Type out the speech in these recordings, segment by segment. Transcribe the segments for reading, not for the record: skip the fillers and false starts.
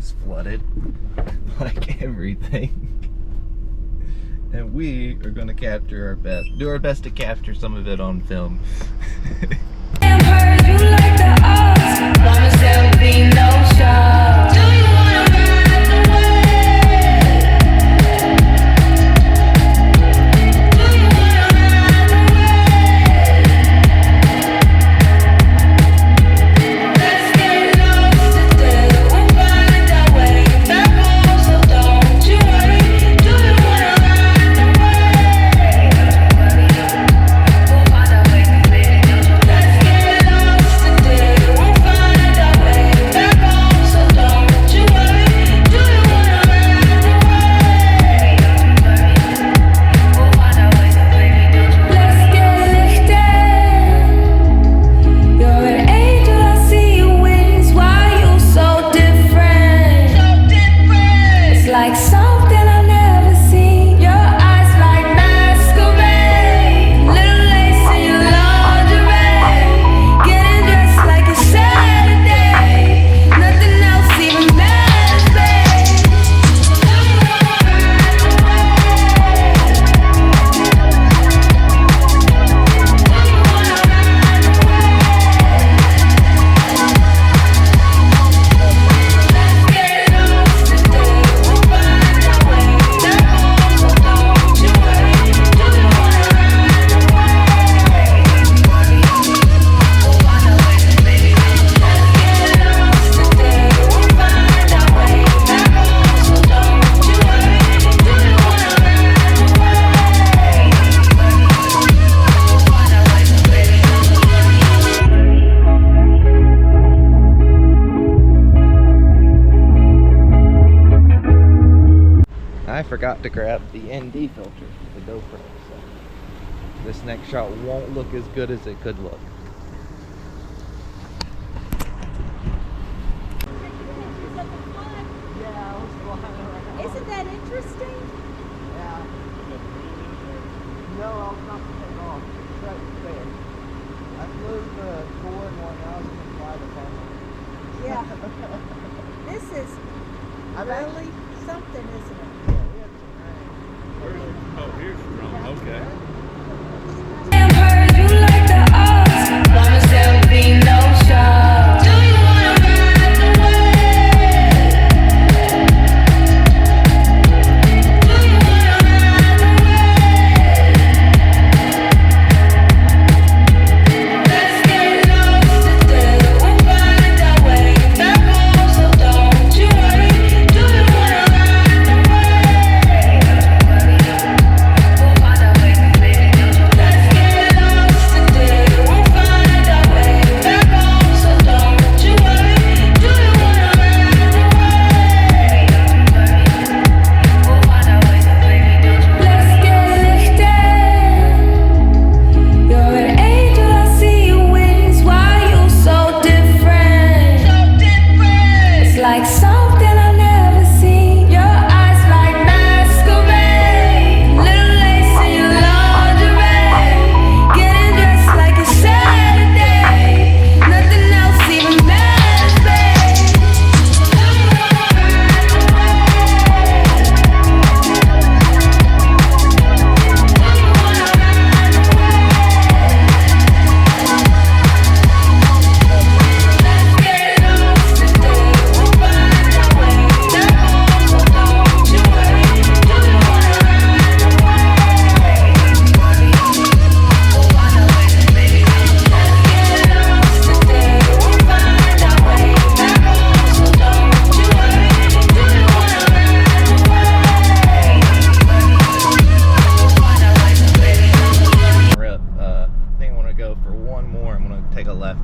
is flooded, like everything. And we are going to capture our best, do our best to capture some of it on film. I forgot to grab the ND filter for the GoPro, so this next shot won't look as good as it could look. Isn't that interesting? Yeah. No, I'll not take off. It's right there. I flew the cord one now, I can fly the camera. Yeah. This is really something, isn't it? Oh, here's the drum. Okay.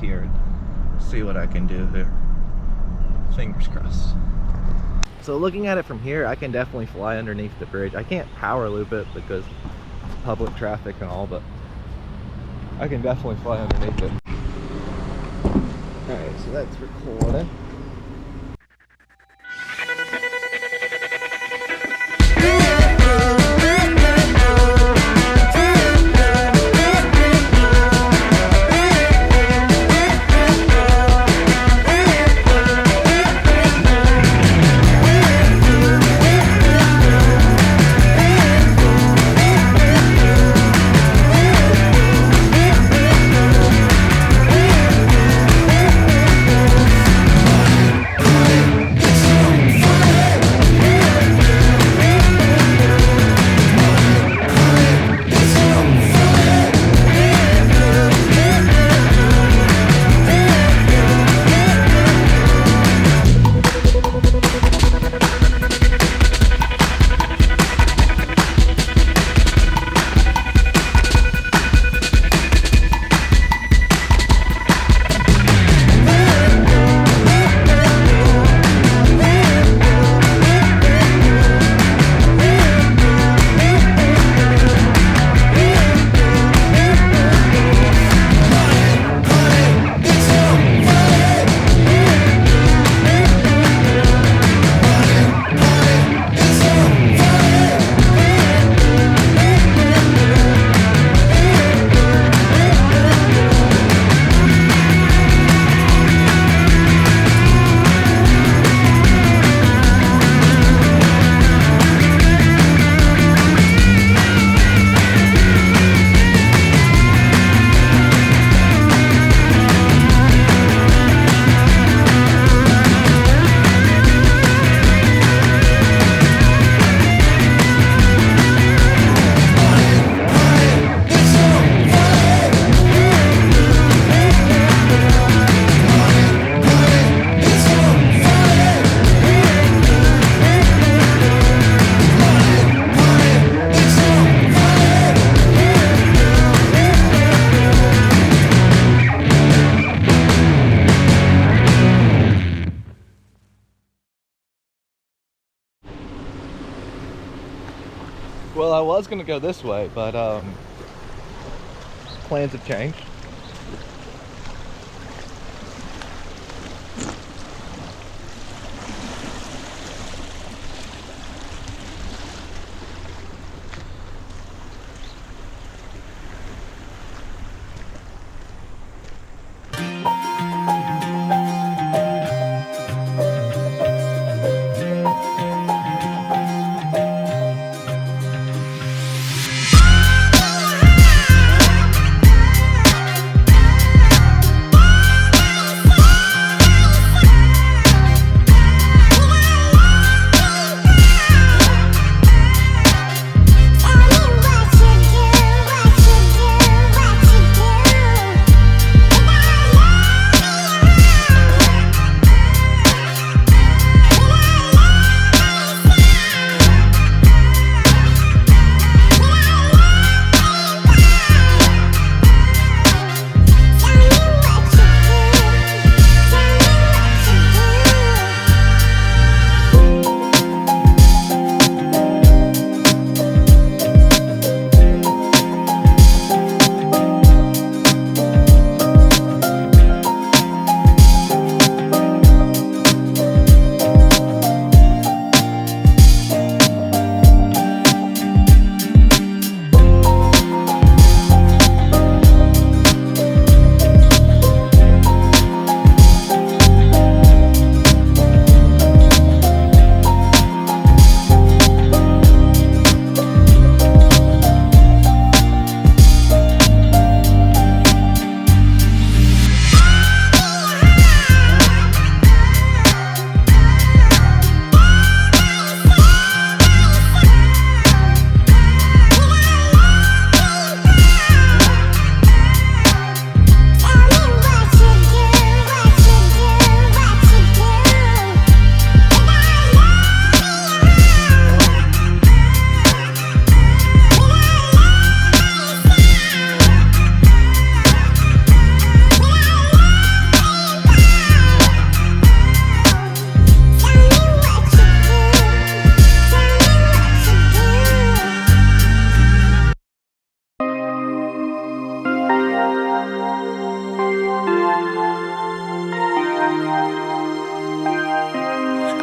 Here and see what I can do here. Fingers crossed. So looking at it from here, I can definitely fly underneath the bridge. I can't power loop it because it's public traffic and all, but I can definitely fly underneath it. Alright, so that's recording. I was gonna go this way, but plans have changed.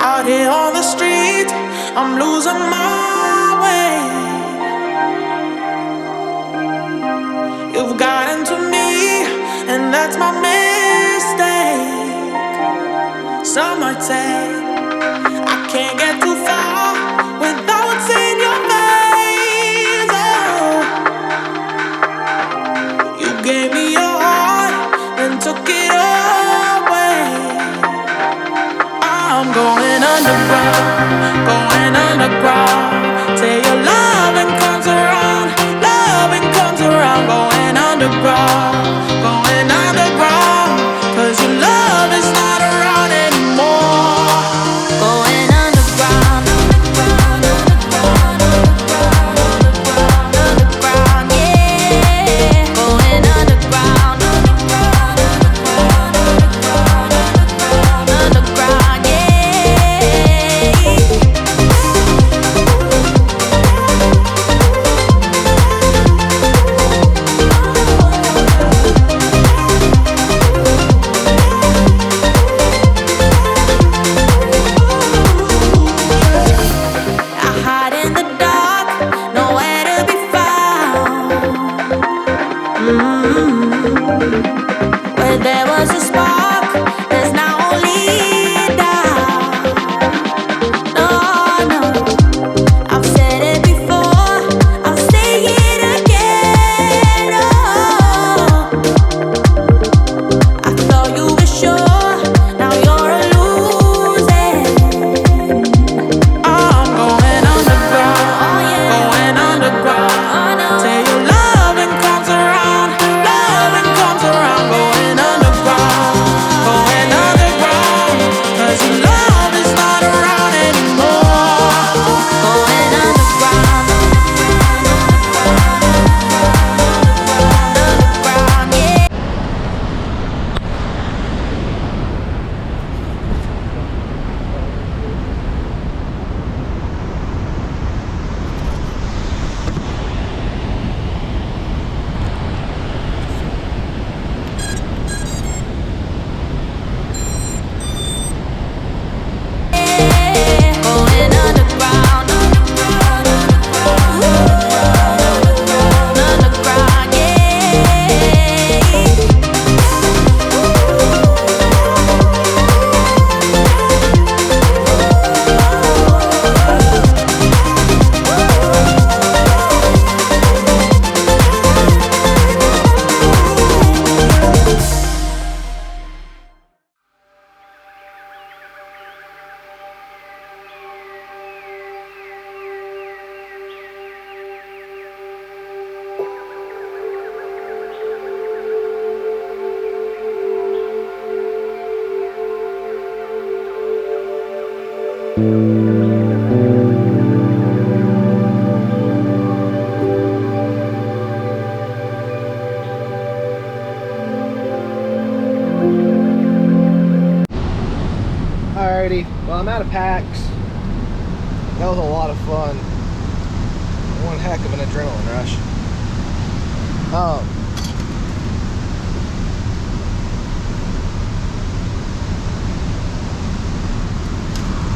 Out here on the street, I'm losing my way. You've gotten to me, and that's my mistake. Some might say I can't get too far without seeing your face. Oh, you gave me your heart and took it away. I'm going underground. Say your loving comes around, going underground, 'cause your love is not around anymore. Going underground, underground, yeah. Going underground, underground, yeah. Where there was a spark, there's now only doubt. No, no, I've said it before, I'll say it again. Oh, I thought you were sure, now you're a losing. I'm going underground, oh, yeah. Going underground. Oh, no. Say your loving comes around, going underground. I'm out of packs. That was a lot of fun. One heck of an adrenaline rush.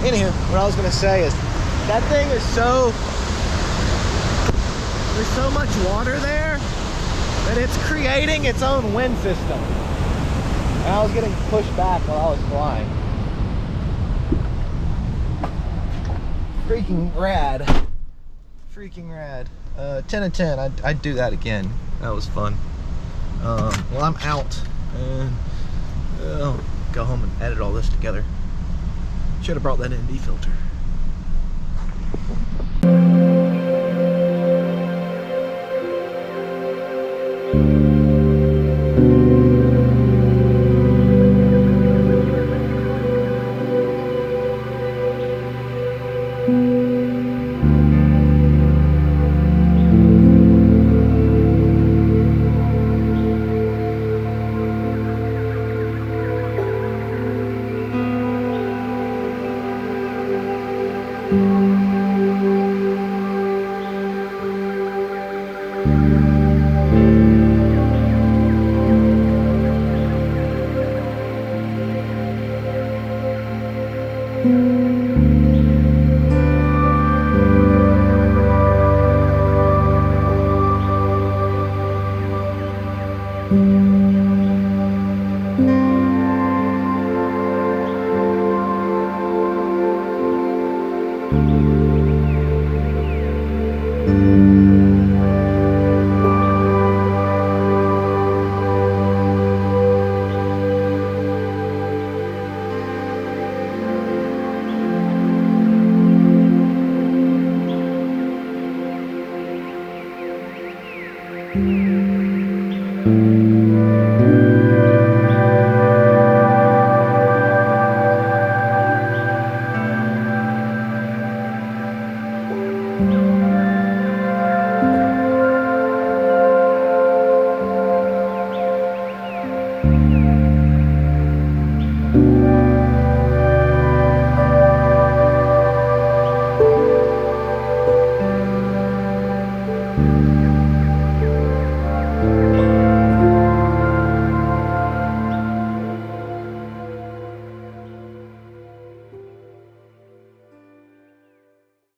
Anywho, what I was gonna say is that thing is there's so much water there that it's creating its own wind system. And I was getting pushed back while I was flying. Freaking rad. Freaking rad. 10 of 10. I'd do that again. That was fun. Well, I'm out. And I'll go home and edit all this together. Should have brought that ND filter.